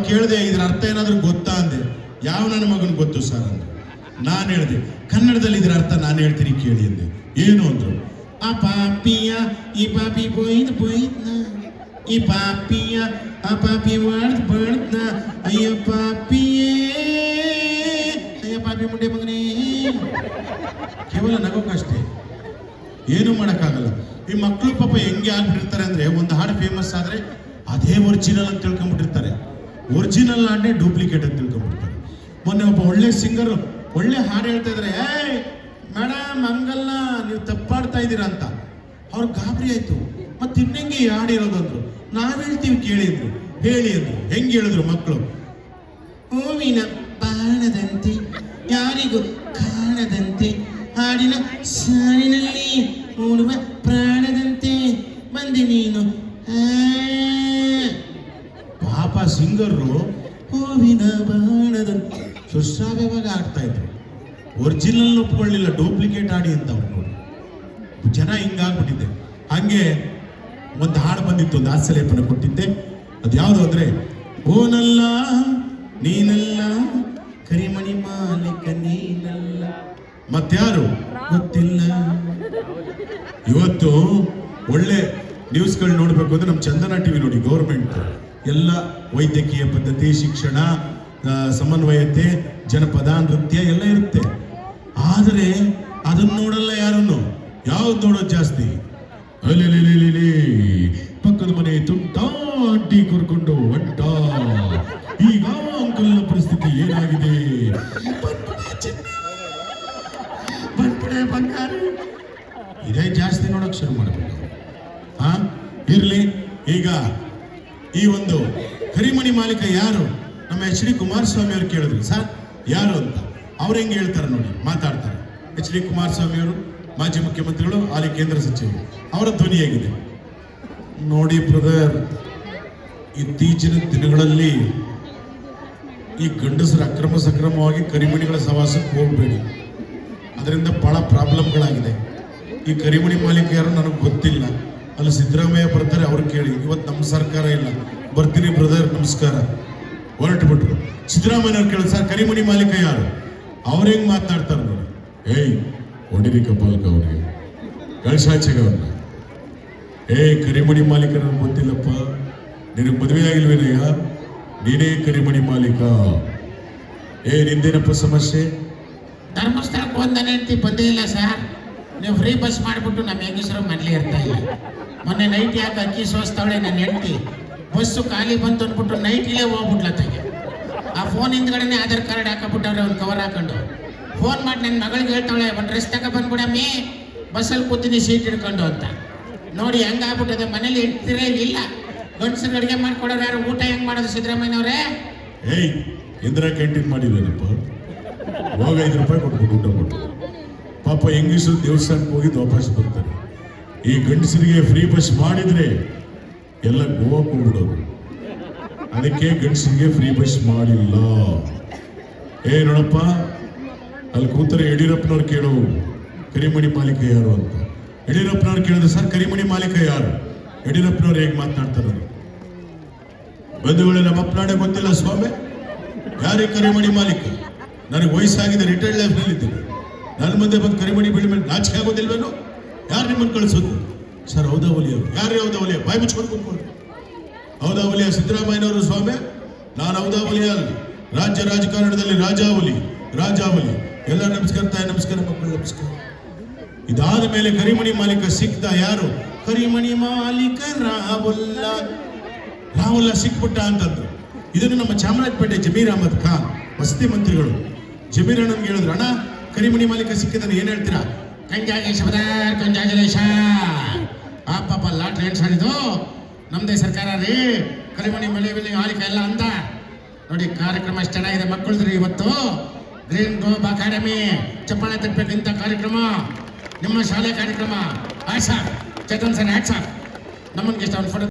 ಕೇಳಿದೆ ಇದ್ರ ಅರ್ಥ ಏನಾದ್ರು ಗೊತ್ತಾ ಅಂದೆ. ಯಾವ ನನ್ನ ಮಗನ್ ಗೊತ್ತು ಸರ್ ಅಂದ್ರು. ನಾನು ಹೇಳಿದೆ ಕನ್ನಡದಲ್ಲಿ ಇದ್ರ ಅರ್ಥ ನಾನು ಹೇಳ್ತೀನಿ ಕೇಳಿ ಅಂದೆ. ಏನು ಅಂದ್ರು, ಆ ಪಾಪಿಯ ಈ ಪಾಪಿ ಬೋಯ್ದ್ನ ಈ ಪಾಪಿಯ ಆ ಪಾಪಿ ಬಡ್ದ್ನ ಅಯ್ಯ ಪಾಪಿಯೇ ಅಯ್ಯ ಪಾಪಿ ಮುಂಡೆ ಮಗನೇ. ಕೇವಲ ನಗೋಕಷ್ಟೇ, ಏನು ಮಾಡೋಕ್ಕಾಗಲ್ಲ. ಈ ಮಕ್ಕಳು ಪಾಪ ಹೆಂಗೆ ಆಗ್ಬಿಟ್ಟಿರ್ತಾರೆ ಅಂದ್ರೆ, ಒಂದು ಹಾಡು ಫೇಮಸ್ ಆದ್ರೆ ಅದೇ ಒರಿಜಿನಲ್ ಅಂತ ತಿಳ್ಕೊಂಡ್ಬಿಟ್ಟಿರ್ತಾರೆ. ಒರಿಜಿನಲ್ ಹಾಡೇ ಡೂಪ್ಲಿಕೇಟ್ ಅಂತ ತಿಳ್ಕೊಂಡ್ಬಿಡ್ತಾರೆ. ಮೊನ್ನೆ ಒಬ್ಬ ಒಳ್ಳೆ ಸಿಂಗರ್ ಒಳ್ಳೆ ಹಾಡು ಹೇಳ್ತಾ ಇದ್ರೆ, ಏಯ್ ಮೇಡಮ್ ಹಂಗಲ್ಲ ನೀವು ತಪ್ಪಾಡ್ತಾ ಇದ್ದೀರಾ ಅಂತ. ಅವ್ರಿಗೆ ಗಾಬರಿ ಆಯ್ತು. ಮತ್ತೆ ಇನ್ನೆಂಗೆ ಈ ಹಾಡು ಇರೋದು ಅಂದ್ರು. ನಾವ್ ಹೇಳ್ತೀವಿ ಕೇಳಿ ಅಂದ್ರು. ಹೇಳಿ ಅಂದ್ರು. ಹೆಂಗೆ ಹೇಳಿದ್ರು ಮಕ್ಕಳು, ಹೂವಿನ ಬಾಣದಂತೆ ಯಾರಿಗೂ ಕಾಣದಂತೆ ಹಾಡಿನ ಸಾಲಿನಲ್ಲಿ ಓಡುವ ಪ್ರಾಣದಂತೆ ಬಂದೆ ನೀನು. ಪಾಪ ಸಿಂಗರು ಹೂವಿನ ಬಾಣದಂತೆ ಸುಶ್ರಾವ್ಯವಾಗಿ ಆಡ್ತಾ ಇದ್ರು. ಒರಿಜಿನಲ್ ಒಪ್ಕೊಳ್ಳಿಲ್ಲ, ಡೂಪ್ಲಿಕೇಟ್ ಆಡಿ ಅಂತ ಅವ್ರು ನೋಡಿ. ಜನ ಹಿಂಗಾಗ್ಬಿಟ್ಟಿದೆ. ಹಂಗೆ ಒಂದು ಹಾಡು ಬಂದಿತ್ತು, ಒಂದು ಹಾಸ್ಯಲೇಪನ ಕೊಟ್ಟಿದ್ದೆ. ಅದು ಯಾವುದು ಅಂದ್ರೆ, ಓನಲ್ಲ ನೀನಲ್ಲ ಕರಿಮಣಿ ಮಾಲಿಕ ನೀನಲ್ಲ ಮತ್ಯಾರು ಗೊತ್ತಿಲ್ಲ. ಇವತ್ತು ಒಳ್ಳೆ ನ್ಯೂಸ್ಗಳು ನೋಡ್ಬೇಕು ಅಂದ್ರೆ ನಮ್ಮ ಚಂದನ ಟಿವಿ ನೋಡಿ. ಗೌರ್ಮೆಂಟ್ ಎಲ್ಲ ವೈದ್ಯಕೀಯ ಪದ್ಧತಿ, ಶಿಕ್ಷಣ, ಸಮನ್ವಯತೆ, ಜನಪದ, ನೃತ್ಯ ಎಲ್ಲ ಇರುತ್ತೆ. ಆದರೆ ಅದನ್ನ ನೋಡಲ್ಲ ಯಾರನ್ನು. ಯಾವ್ದು ನೋಡೋದು ಜಾಸ್ತಿ? ಅಲ್ಲಿ ಪಕ್ಕದ ಮನೆ ತುಂಟ ಅಡ್ಡಿ ಕರ್ಕೊಂಡು ಹೊಂಟ. ಈಗ ಅಂಕಲ್ನ ಪರಿಸ್ಥಿತಿ ಏನಾಗಿದೆ? ಇದೇ ಜಾಸ್ತಿ ನೋಡಕ್ ಶುರು ಮಾಡಬೇಕು. ಇರ್ಲಿ. ಈಗ ಈ ಒಂದು ಕರಿಮಣಿ ಮಾಲೀಕ ಯಾರು? ನಮ್ಮ ಎಚ್ ಡಿ ಕುಮಾರಸ್ವಾಮಿ ಅವರು ಕೇಳಿದ್ರು, ಸರ್ ಯಾರು ಅಂತ. ಅವ್ರು ಹೆಂಗೆ ಹೇಳ್ತಾರೆ ನೋಡಿ, ಮಾತಾಡ್ತಾರೆ. ಎಚ್ ಡಿ ಕುಮಾರಸ್ವಾಮಿ ಅವರು ಮಾಜಿ ಮುಖ್ಯಮಂತ್ರಿಗಳು, ಹಾಲಿ ಕೇಂದ್ರ ಸಚಿವರು. ಅವರ ಧ್ವನಿಯಾಗಿದೆ ನೋಡಿ. ಬ್ರದರ್, ಇತ್ತೀಚಿನ ದಿನಗಳಲ್ಲಿ ಈ ಗಂಡಸರು ಅಕ್ರಮ ಸಕ್ರಮವಾಗಿ ಕರಿಮಣಿಗಳ ಸವಾಸಕ್ಕೆ ಹೋಗಬೇಡಿ. ಅದರಿಂದ ಬಹಳ ಪ್ರಾಬ್ಲಮ್ಗಳಾಗಿದೆ. ಈ ಕರಿಮಣಿ ಮಾಲೀಕ ಯಾರು ನನಗೆ ಗೊತ್ತಿಲ್ಲ. ಅಲ್ಲಿ ಸಿದ್ದರಾಮಯ್ಯ ಬರ್ತಾರೆ, ಅವ್ರು ಕೇಳಿ. ಇವತ್ತು ನಮ್ಮ ಸರ್ಕಾರ ಇಲ್ಲ. ಬರ್ತೀನಿ ಬ್ರದರ್, ನಮಸ್ಕಾರ. ಹೊರಟು ಬಿಟ್ರು. ಸಿದ್ದರಾಮಯ್ಯವ್ರು ಕೇಳಿದ್ರು, ಸರ್ ಕರಿಮಣಿ ಮಾಲೀಕ ಯಾರು? ಅವ್ರು ಹೆಂಗೆ ಮಾತನಾಡ್ತಾರೆ ನೋಡಿ. ಏಯ್ ಹೊಡಿರಿ ಕಪಾಲ್ಕ ಅವ್ರಿಗೆ, ಕಳ್ಸಾಚೆಗ ಅವ್ರನ್ನ. ಕರಿಮಣಿ ಮಾಲೀಕ ನನಗೆ ಗೊತ್ತಿಲ್ಲಪ್ಪ. ನಿನಗೆ ಮದುವೆ ಆಗಿಲ್ವೇನಯ್ಯ? ನೀನೇ ಕರಿಮಣಿ ಮಾಲೀಕ. ನಿಂದೇನಪ್ಪ ಸಮಸ್ಯೆ? ಧರ್ಮಸ್ಥಳಕ್ಕೆ ಒಂದನೇ ಹೆಂಡತಿ ಬಂದೇ ಇಲ್ಲ ಸರ್. ನೀವು ಫ್ರೀ ಬಸ್ ಮಾಡಿಬಿಟ್ಟು ನಮ್ಮ ಹೆಂಗಸರು ಮನೇಲಿ ಇರ್ತಾ ಇಲ್ಲ. ಮೊನ್ನೆ ನೈಟ್ ಯಾಕೆ ಅಕ್ಕಿ ಸೋಸ್ತವಳೆ ನನ್ನ ಹೆಂಡತಿ. ಬಸ್ಸು ಖಾಲಿ ಬಂತು ಅಂದ್ಬಿಟ್ಟು ನೈಟಿಲೇ ಹೋಗ್ಬಿಟ್ಲತ್ತಾಗೆ. ಆ ಫೋನ್ ಹಿಂದ್ಗಡೆನೆ ಆಧಾರ್ ಕಾರ್ಡ್ ಹಾಕಬಿಟ್ಟವ್ರೆ, ಒಂದು ಕವರ್ ಹಾಕೊಂಡು. ಫೋನ್ ಮಾಡಿ ನನ್ನ ಮಗಳಿಗೆ ಹೇಳ್ತಾವಳೆ, ಒಂದು ಡ್ರೆಸ್ ತಗೊಬಂದ್ಬಿಡಮ್ಮಿ, ಬಸ್ಸಲ್ಲಿ ಕೂತೀನಿ ಸೀಟ್ ಹಿಡ್ಕೊಂಡು ಅಂತ. ನೋಡಿ ಹೆಂಗಾಗ್ಬಿಟ್ಟದೆ. ಮನೇಲಿ ಇಡ್ತಿರೇ ಇಲ್ಲ. ಗಂಡಸರು ಅಡುಗೆ ಮಾಡ್ಕೊಡೋರು ಯಾರು? ಊಟ ಹೆಂಗ್ ಮಾಡೋದು ಸಿದ್ದರಾಮಯ್ಯನವ್ರೆ? ಇಂದಿರಾ ಕ್ಯಾಂಟೀನ್ ಮಾಡಿದ್ದೇನಪ್ಪ. ಹೋಗ 5 ರೂಪಾಯಿ ಕೊಟ್ಬಿಟ್ಟು ಊಟ ಕೊಟ್ಟು. ಪಾಪ ಹೆಂಗಸರು ದೇವಸ್ಥಾನಕ್ಕೆ ಹೋಗಿದ್ದು ವಾಪಸ್ ಬರ್ತಾರೆ. ಈ ಗಂಡಸರಿಗೆ ಫ್ರೀ ಬಸ್ ಮಾಡಿದ್ರೆ ಎಲ್ಲ ಗೋವಾಕ್ಕೆ ಹೋಗ್ಬಿಡೋರು. ಅದಕ್ಕೆ ಗಂಡಸರಿಗೆ ಫ್ರೀ ಬಸ್ ಮಾಡಿಲ್ಲ. ನೋಡಪ್ಪ, ಅಲ್ಲಿ ಕೂತಾರೆ ಯಡಿಯೂರಪ್ಪನವ್ರು ಕೇಳೋ ಕರಿಮಣಿ ಮಾಲೀಕ ಯಾರು ಅಂತ. ಯಡಿಯೂರಪ್ಪನವ್ರು ಕೇಳಿದ್ರು, ಸರ್ ಕರಿಮಣಿ ಮಾಲೀಕ ಯಾರು? ಯಡಿಯೂರಪ್ಪನವ್ರು ಹೇಗೆ ಮಾತನಾಡ್ತಾರೆ? ಬಂಧುಗಳೇ, ನಮ್ಮ ಅಪ್ಪನಾಡೆ ಗೊತ್ತಿಲ್ಲ ಸ್ವಾಮಿ, ಯಾರೇ ಕರಿಮಣಿ ಮಾಲೀಕ? ನನಗೆ ವಯಸ್ಸಾಗಿದೆ, ರಿಟೈರ್ಡ್ ಲೈಫ್ನಲ್ಲಿ ಇದ್ದೀನಿ. ನನ್ನ ಮುಂದೆ ಬಂದು ಕರಿಮಣಿ ಬಿಳಿ ಮೇಲೆ ನಾಚಿಕೆ ಆಗೋದಿಲ್ವೇನು? ಯಾರು ನಿಮ್ಮನ್ನು ಕಳಿಸೋದು? ಸರ್ ಹೌದಾ ಒಲಿಯ. ಯಾರೇ ಹೌದಾ ಒಲಿಯ? ಬಾಯಿ ಮುಚ್ಕೊಂಡು ಕೂತ್ಕೊಂಡು. ಹೌದಾ ಒಲಿಯ ಸಿದ್ದರಾಮಯ್ಯನವರು ಸ್ವಾಮಿ? ನಾನು ಹೌದಾ ಒಲಿಯ ಅಲ್ಲ. ರಾಜ್ಯ ರಾಜಕಾರಣದಲ್ಲಿ ರಾಜಾವಲಿ ಎಲ್ಲ ನಮಸ್ಕಾರ. ತಾಯಿ ನಮಸ್ಕಾರ, ಮಕ್ಕಳು ನಮಸ್ಕಾರ. ಇದಾದ ಮೇಲೆ ಕರಿಮಣಿ ಮಾಲೀಕ ಸಿಕ್ತ ಯಾರು? ಕರಿಮಣಿ ಮಾಲೀಕ ರಾಹುಲ್ಲ ಸಿಕ್ಬಿಟ್ಟ ಅಂತಂದ್ರು. ಇದನ್ನು ನಮ್ಮ ಚಾಮರಾಜಪೇಟೆ ಜಮೀರ್ ಅಹಮದ್ ಖಾನ್ ವಸತಿ ಮಂತ್ರಿಗಳು ಜಮೀರ್ ಅಣ್ಣನ್ಗೆ ಹೇಳಿದ್ರು, ಅಣ್ಣ ಕರಿಮಣಿ ಮಾಲೀಕ ಸಿಕ್ಕಿದ್ದಾನೆ, ಏನ್ ಹೇಳ್ತೀರಾ? ಕಂಜಾಜಲೇಶ ಆ ಪಾಪ ಲಾಟ್ರಿ ಎಣ್ಸಾಡಿದ್ದು ನಮ್ದೇ ಸರ್ಕಾರ ರೀ. ಕರಿಮಣಿ ಮಾಲೀಕ ಎಲ್ಲ ಅಂತ ನೋಡಿ. ಕಾರ್ಯಕ್ರಮ ಎಷ್ಟು ಚೆನ್ನಾಗಿದೆ ಮಕ್ಕಳದ್ರಿ. ಇವತ್ತು ಗ್ರೀನ್ ಗ್ಲೋಬ್ ಅಕಾಡೆಮಿ ಚಪ್ಪಾಳೆ ತಟ್ಟಬೇಕು. ಇಂಥ ಕಾರ್ಯಕ್ರಮ ನಿಮ್ಮ ಶಾಲೆ ಕಾರ್ಯಕ್ರಮ. Chetan sir hats off. ನಮ್ಮನ್ಗೆ ಇಷ್ಟ ಒಂದು ಫೋಟೋ